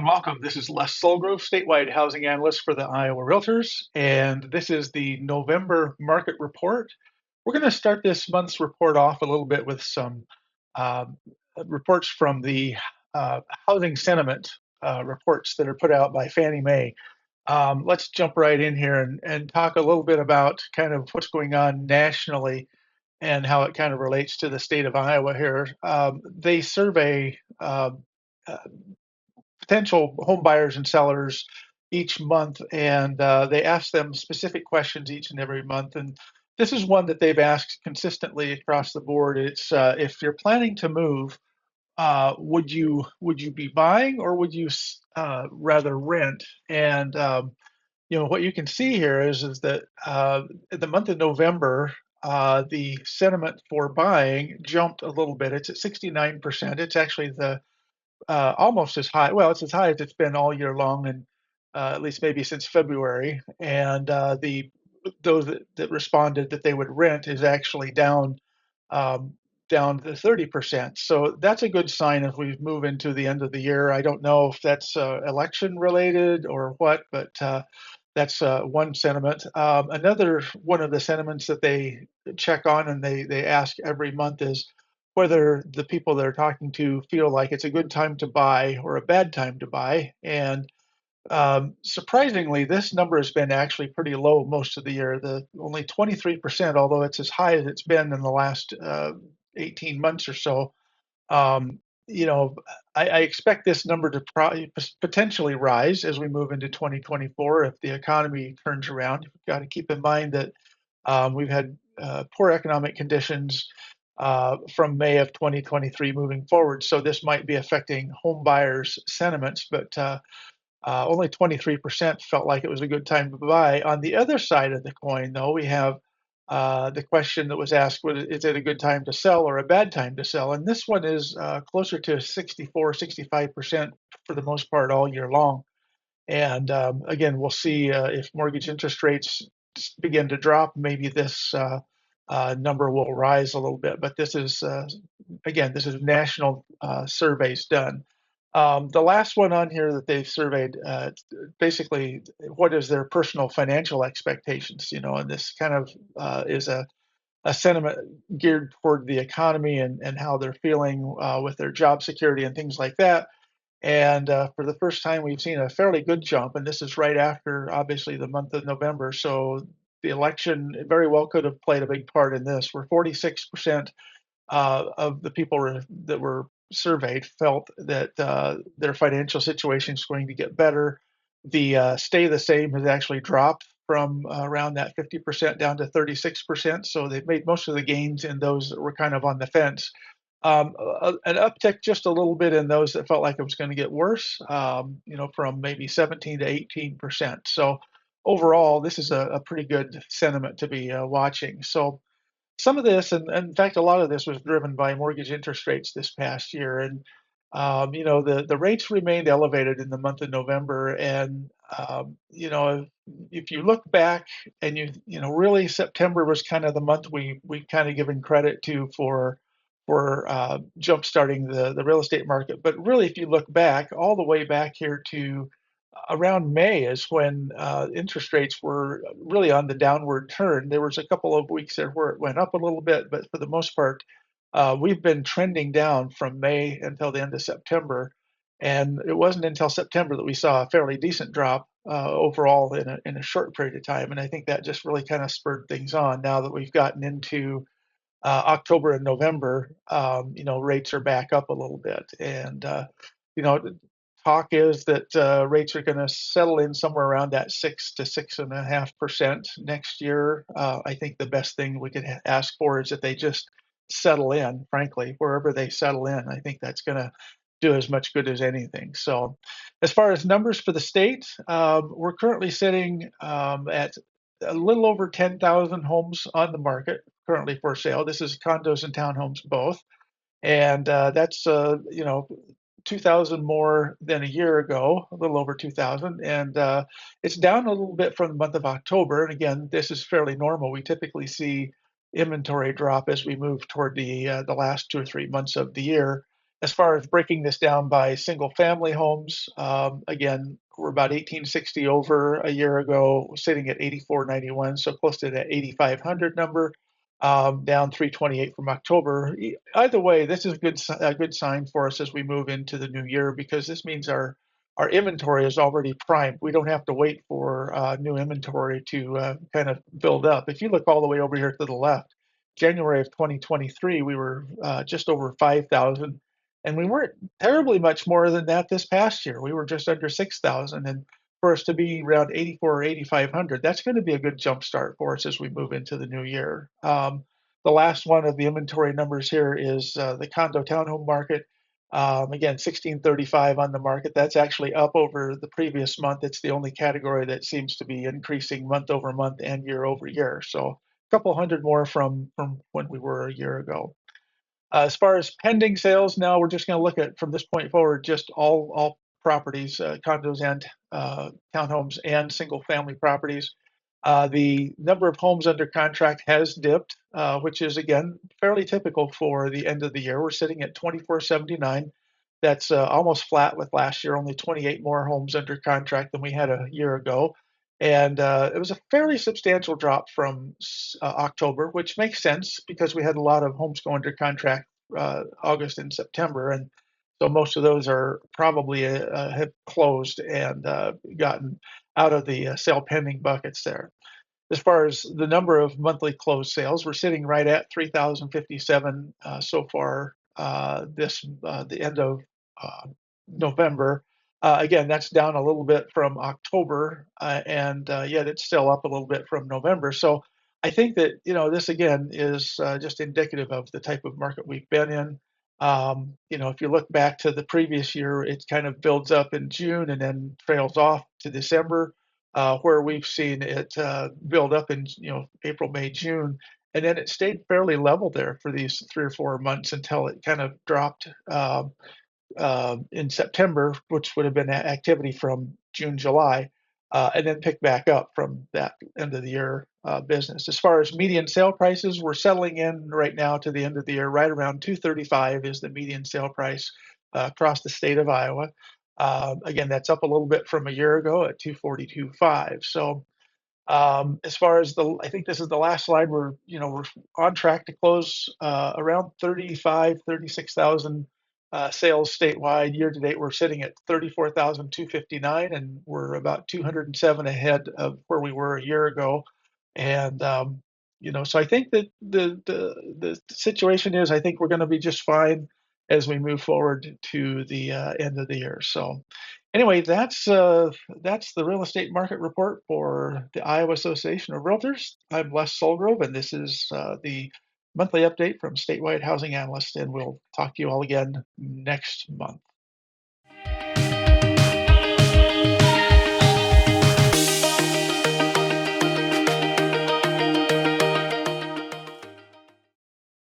and welcome. This is Les Sulgrove, statewide housing analyst for the Iowa Realtors, and this is the November market report. We're going to start this month's report off a little bit with some um, reports from the housing sentiment reports that are put out by Fannie Mae. Let's jump right in here and talk a little bit about kind of what's going on nationally and how it kind of relates to the state of Iowa here. They survey uh, potential home buyers and sellers each month, and they ask them specific questions each and every month. And this is one that they've asked consistently across the board. It's if you're planning to move, would you be buying or would you rather rent? And what you can see here is that in the month of November, the sentiment for buying jumped a little bit. It's at 69%. It's actually the almost as high. Well, it's as high as it's been all year long, and at least maybe since February. And the those that responded that they would rent is actually um, down to 30%. So that's a good sign as we move into the end of the year. I don't know if that's election related or what, but that's one sentiment. Another one of the sentiments that they check on and they ask every month is whether the people they're talking to feel like it's a good time to buy or a bad time to buy. And surprisingly, this number has been actually pretty low most of the year. The only 23%, although it's as high as it's been in the last 18 months or so. Um, you know, I expect this number to potentially rise as we move into 2024 if the economy turns around. You've got to keep in mind that we've had poor economic conditions from May of 2023 moving forward, so this might be affecting home buyers' sentiments, but only 23% felt like it was a good time to buy. On the other side of the coin, though, we have the question that was asked, is it a good time to sell or a bad time to sell? And this one is closer to 64, 65% for the most part all year long. And again, we'll see if mortgage interest rates begin to drop, maybe this number will rise a little bit. But this is, again, this is national surveys done. The last one on here that they've surveyed, basically, what is their personal financial expectations? And this kind of is a sentiment geared toward the economy and how they're feeling with their job security and things like that. And for the first time, we've seen a fairly good jump, and this is right after, obviously, the month of November. So the election very well could have played a big part in this, where 46% of the people that were surveyed felt that their financial situation is going to get better. The stay the same has actually dropped from around that 50% down to 36%. So they've made most of the gains in those that were kind of on the fence. An uptick just a little bit in those that felt like it was going to get worse, from maybe 17 to 18%. So overall, this is a pretty good sentiment to be watching. So some of this, and in fact, a lot of this was driven by mortgage interest rates this past year. And, the rates remained elevated in the month of November. And, if you look back and really September was kind of the month we kind of given credit to for jump starting the real estate market. But really, if you look back all the way back here to around May is when interest rates were really on the downward turn. There was a couple of weeks there where it went up a little bit, but for the most part, we've been trending down from May until the end of September. And it wasn't until September that we saw a fairly decent drop overall in a short period of time. And I think that just really kind of spurred things on. Now that we've gotten into October and November, rates are back up a little bit. And, you know, talk is that rates are going to settle in somewhere around that 6 to 6.5% next year. I think the best thing we could ask for is that they just settle in, frankly, wherever they settle in. I think that's going to do as much good as anything. So, as far as numbers for the state, we're currently sitting at a little over 10,000 homes on the market currently for sale. This is condos and townhomes both. And that's, 2,000 more than a year ago, a little over 2,000. And it's down a little bit from the month of October. And again, this is fairly normal. We typically see inventory drop as we move toward the last 2 or 3 months of the year. As far as breaking this down by single family homes, again, we're about 1860 over a year ago, sitting at 8491, so close to that 8500 number, down 328 from October. Either way, this is a good sign for us as we move into the new year, because this means our inventory is already primed. We don't have to wait for new inventory to kind of build up. If you look all the way over here to the left, January of 2023, we were just over 5,000, and we weren't terribly much more than that this past year. We were just under 6,000, and for us to be around 84 or 8,500, that's going to be a good jump start for us as we move into the new year. The last one of the inventory numbers here is the condo townhome market. Again, 1635 on the market. That's actually up over the previous month. It's the only category that seems to be increasing month over month and year over year. So a couple hundred more from when we were a year ago. As far as pending sales, now we're just going to look at from this point forward just all properties, condos and townhomes and single family properties. The number of homes under contract has dipped, which is again fairly typical for the end of the year. We're sitting at 2479. That's almost flat with last year, only 28 more homes under contract than we had a year ago. And it was a fairly substantial drop from October, which makes sense because we had a lot of homes go under contract August and September. And so most of those are probably have closed and gotten out of the sale pending buckets there. As far as the number of monthly closed sales, we're sitting right at 3,057 so far the end of November. Again, that's down a little bit from October, and yet it's still up a little bit from November. So I think that this again is just indicative of the type of market we've been in. If you look back to the previous year, it kind of builds up in June and then trails off to December, where we've seen it build up in April, May, June, and then it stayed fairly level there for these 3 or 4 months until it kind of dropped in September, which would have been activity from June, July, and then pick back up from that end of the year business. As far as median sale prices, we're settling in right now to the end of the year, right around 235 is the median sale price across the state of Iowa. Again, that's up a little bit from a year ago at 242.5. So as far as I think this is the last slide. We're on track to close around 36,000 sales statewide. Year to date, we're sitting at 34,259, and we're about 207 ahead of where we were a year ago. And so I think that the situation is, I think we're going to be just fine as we move forward to the end of the year. So anyway, that's the real estate market report for the Iowa Association of Realtors. I'm Les Sulgrove, and this is the monthly update from Statewide Housing Analyst, and we'll talk to you all again next month.